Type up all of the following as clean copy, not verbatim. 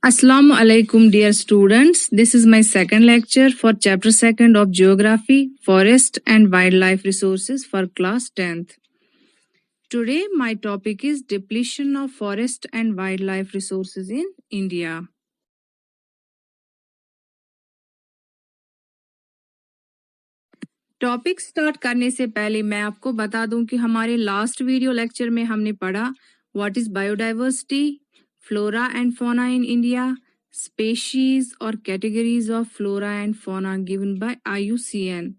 Assalamu alaikum, dear students. This is my second lecture for chapter 2nd of Geography, Forest and Wildlife Resources for class 10th. Today, my topic is depletion of forest and wildlife resources in India. Topic start करने से पहले मैं आपको बता दूं कि हमारे last video lecture में हमने पढ़ा what is biodiversity, flora and fauna in India, species और categories of flora and fauna given by IUCN।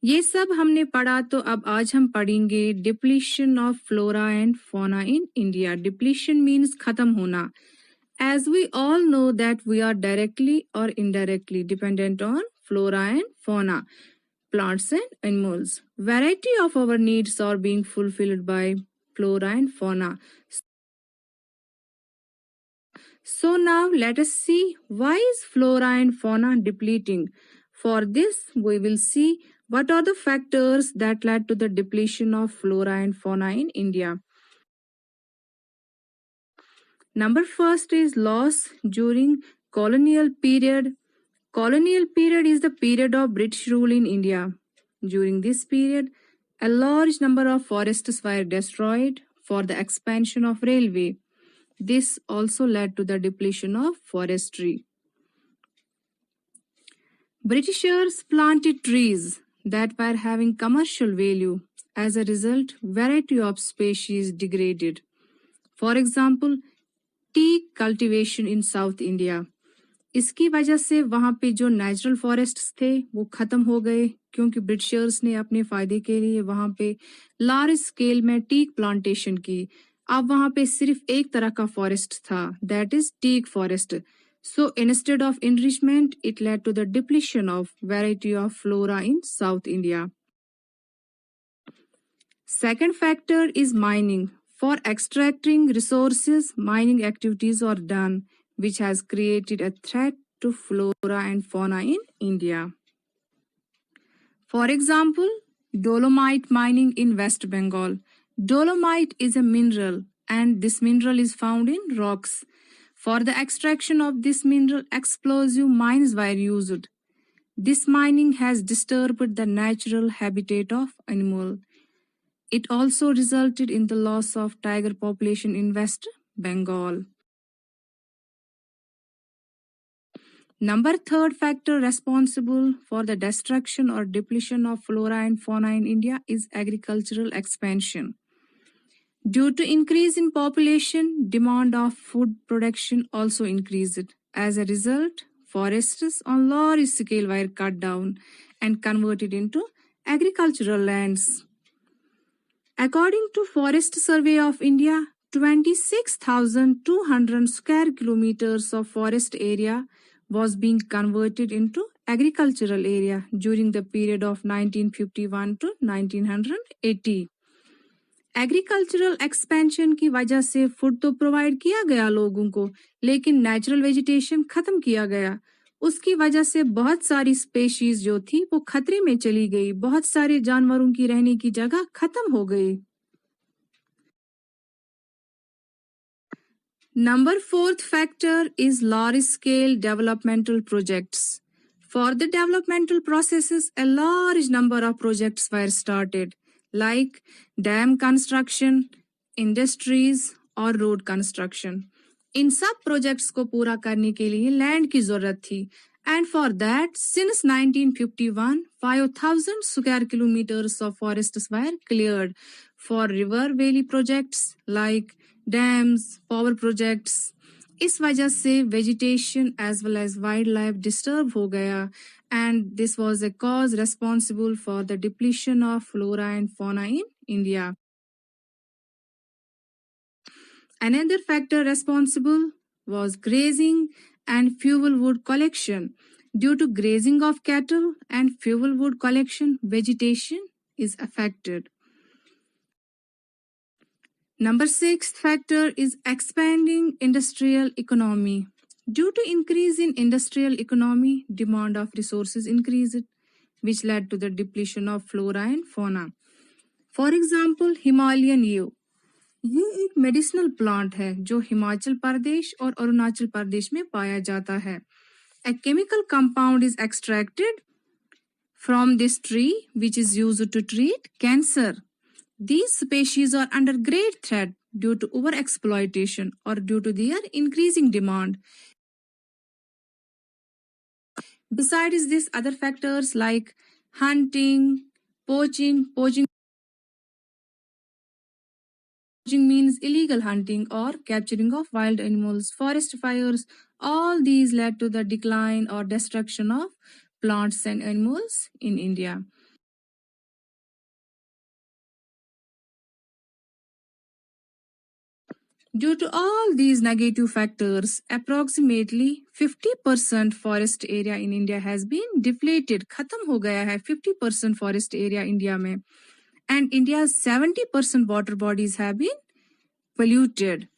ये सब हमने पढ़ा, तो अब आज हम पढ़ेंगे depletion of flora and fauna in India. Depletion means खत्म होना। As we all know that we are directly or indirectly dependent on flora and fauna, plants and animals. Variety of our needs are being fulfilled by flora and fauna. So now let us see why is flora and fauna depleting. For this, we will see what are the factors that led to the depletion of flora and fauna in India. Number first is loss during colonial period. Colonial period is the period of British rule in India. During this period, a large number of forests were destroyed for the expansion of railway. This also led to the depletion of forestry. Britishers planted trees that were having commercial value. As a result, variety of species degraded. For example, tea cultivation in South India. इसकी वजह से वहाँ पे जो natural forests थे वो खत्म हो गए, क्योंकि ब्रिटिशर्स ने अपने फायदे के लिए वहाँ पे लार्ज स्केल में टीक प्लांटेशन की। अब वहाँ पे सिर्फ एक तरह का फॉरेस्ट था, that is teak forest. So instead of enrichment it led to the depletion of variety of flora in south India. Second factor is mining. For extracting resources, mining activities are done, which has created a threat to flora and fauna in India. For example, dolomite mining in West Bengal. Dolomite is a mineral, and this mineral is found in rocks. For the extraction of this mineral, explosive mines were used. This mining has disturbed the natural habitat of animals. It also resulted in the loss of tiger population in West Bengal. Number third factor responsible for the destruction or depletion of flora and fauna in India is agricultural expansion. Due to increase in population, demand of food production also increased. As a result, forests on large scale were cut down and converted into agricultural lands. According to Forest Survey of India, 26,200 square kilometers of forest area was being converted into agricultural area during the period of 1951 to 1980. Agricultural expansion की वजह से food तो provide किया गया लोगों को, लेकिन natural vegetation खत्म किया गया। उसकी वजह से बहुत सारी स्पेशीज जो थी वो खतरे में चली गई, बहुत सारे जानवरों की रहने की जगह खत्म हो गई। Number fourth factor is large scale developmental projects. For the developmental processes, a large number of projects were started, like dam construction, industries और road construction. इन सब प्रोजेक्ट्स को पूरा करने के लिए लैंड की जरूरत थी, and for that, since 1951, 5,000 square kilometers of forests were cleared for river valley projects like dams, power projects. इस वजह से vegetation as well as wildlife disturb हो गया, and this was a cause responsible for the depletion of flora and fauna in India. Another factor responsible was grazing and fuel wood collection. Due to grazing of cattle and fuel wood collection, vegetation is affected. Number sixth factor is expanding industrial economy. Due to increase in industrial economy, demand of resources increased, which led to the depletion of flora and fauna. For example, Himalayan yew. ये एक medicinal plant है जो हिमाचल प्रदेश और अरुणाचल प्रदेश में पाया जाता है. A chemical compound is extracted from this tree which is used to treat cancer. These species are under great threat due to overexploitation or due to their increasing demand. Besides this, other factors like hunting, poaching means illegal hunting or capturing of wild animals, forest fires, all these led to the decline or destruction of plants and animals in India. Due to all these negative factors, approximately 50% forest area in India has been depleted. खत्म हो गया है 50% forest area India में. And India's 70% water bodies have been polluted.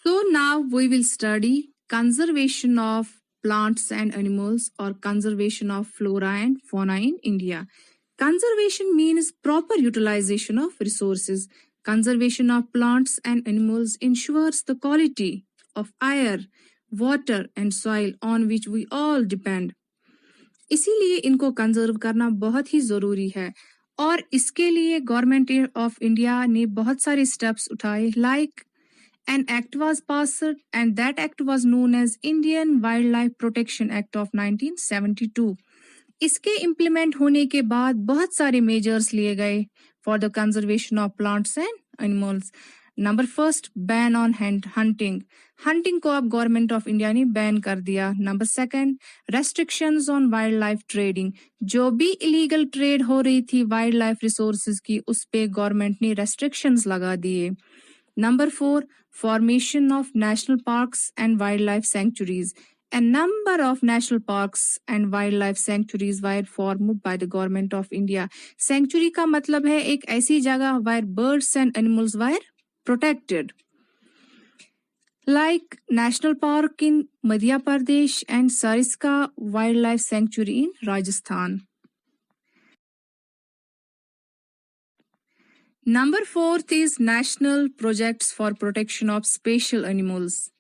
So now we will study conservation of plants and animals or conservation of flora and fauna in India. Conservation means proper utilization of resources. Conservation of plants and animals ensures the quality of air, water and soil on which we all depend. इसीलिए इनको conserve करना बहुत ही ज़रूरी है और इसके लिए government of India ने बहुत सारे स्टेप्स उठाए like an act was passed and that act was known as Indian Wildlife Protection Act of 1972. इसके इम्प्लीमेंट होने के बाद बहुत सारे मेजर्स लिए गए for the conservation of plants and animals. Number first, ban on hunting. Hunting को अब गवर्नमेंट ऑफ इंडिया ने बैन कर दिया. Number second, restrictions on wild life trading. जो भी इलीगल ट्रेड हो रही थी वाइल्ड लाइफ रिसोर्सेज की उस पे गवर्नमेंट ने रेस्ट्रिक्शंस लगा दिए. Number 4, formation of national parks and wildlife sanctuaries. A number of national parks and wildlife sanctuaries were formed by the government of India. Sanctuary का मतलब है एक ऐसी जगह where birds and animals were protected. Like National Park in Madhya Pradesh and Sariska Wildlife Sanctuary in Rajasthan. Number 4 is national projects for protection of special animals.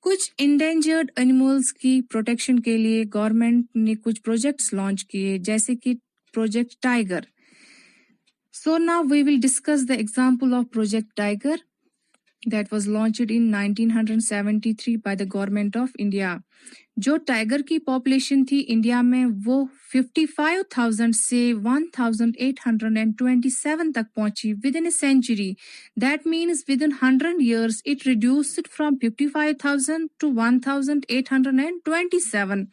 कुछ endangered animals की protection के लिए गवर्नमेंट ने कुछ projects launch किए जैसे कि Project Tiger. So now we will discuss the example of Project Tiger that was launched in 1973 by the government of India. जो टाइगर की पॉपुलेशन थी इंडिया में वो 55,000 से 1,827 तक पहुंची within a century. That means within 100 years it reduced from 55,000 to 1,827.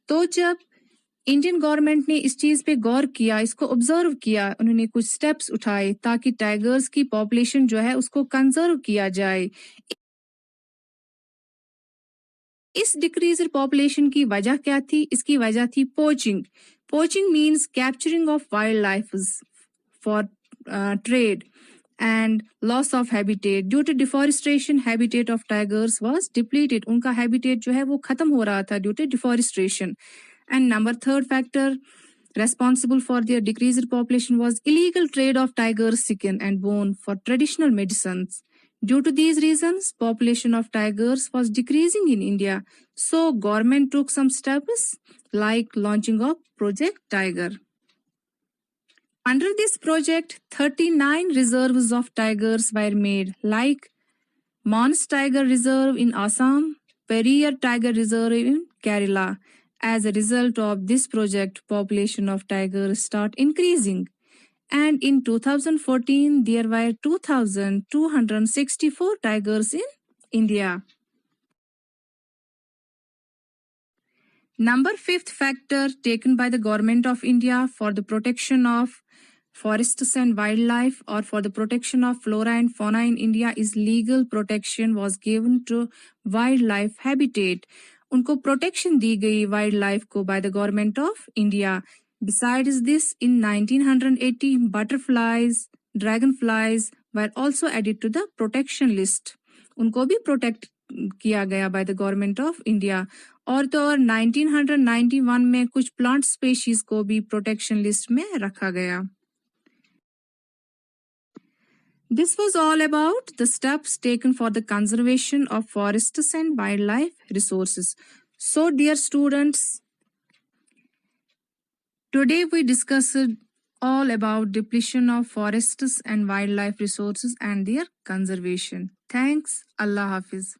तो जब इंडियन गवर्नमेंट ने इस चीज पे गौर किया, इसको ऑब्जर्व किया, उन्होंने कुछ स्टेप्स उठाए ताकि टाइगर्स की पॉपुलेशन जो है उसको कंजर्व किया जाए. इस डिक्रीज्ड पॉपुलेशन की वजह क्या थी? इसकी वजह थी poaching. Poaching means capturing of wild life for trade and loss of habitat. Due to deforestation, habitat of tigers was depleted. उनका habitat जो है वो खत्म हो रहा था due to deforestation. And number 3rd factor responsible for their decreased population was illegal trade of tiger skin and bone for traditional medicines. Due to these reasons, population of tigers was decreasing in India. So government took some steps like launching of Project Tiger. Under this project, 39 reserves of tigers were made like Mons Tiger Reserve in Assam, Periyar Tiger Reserve in Kerala. As a result of this project, population of tigers start increasing. And in 2014, there were 2,264 tigers in India. Number 5th factor taken by the government of India for the protection of forests and wildlife or for the protection of flora and fauna in India is legal protection was given to wildlife habitat. उनको protection दी गई wildlife को by the government of India. Besides this, in 1980, butterflies, dragonflies were also added to the protection list. उनको भी protect किया गया by the government of India. और तो और 1991 में कुछ plant species को भी protection list में रखा गया. This was all about the steps taken for the conservation of forests and wildlife resources. So, dear students, today we discussed all about depletion of forests and wildlife resources and their conservation. Thanks. Allah Hafiz.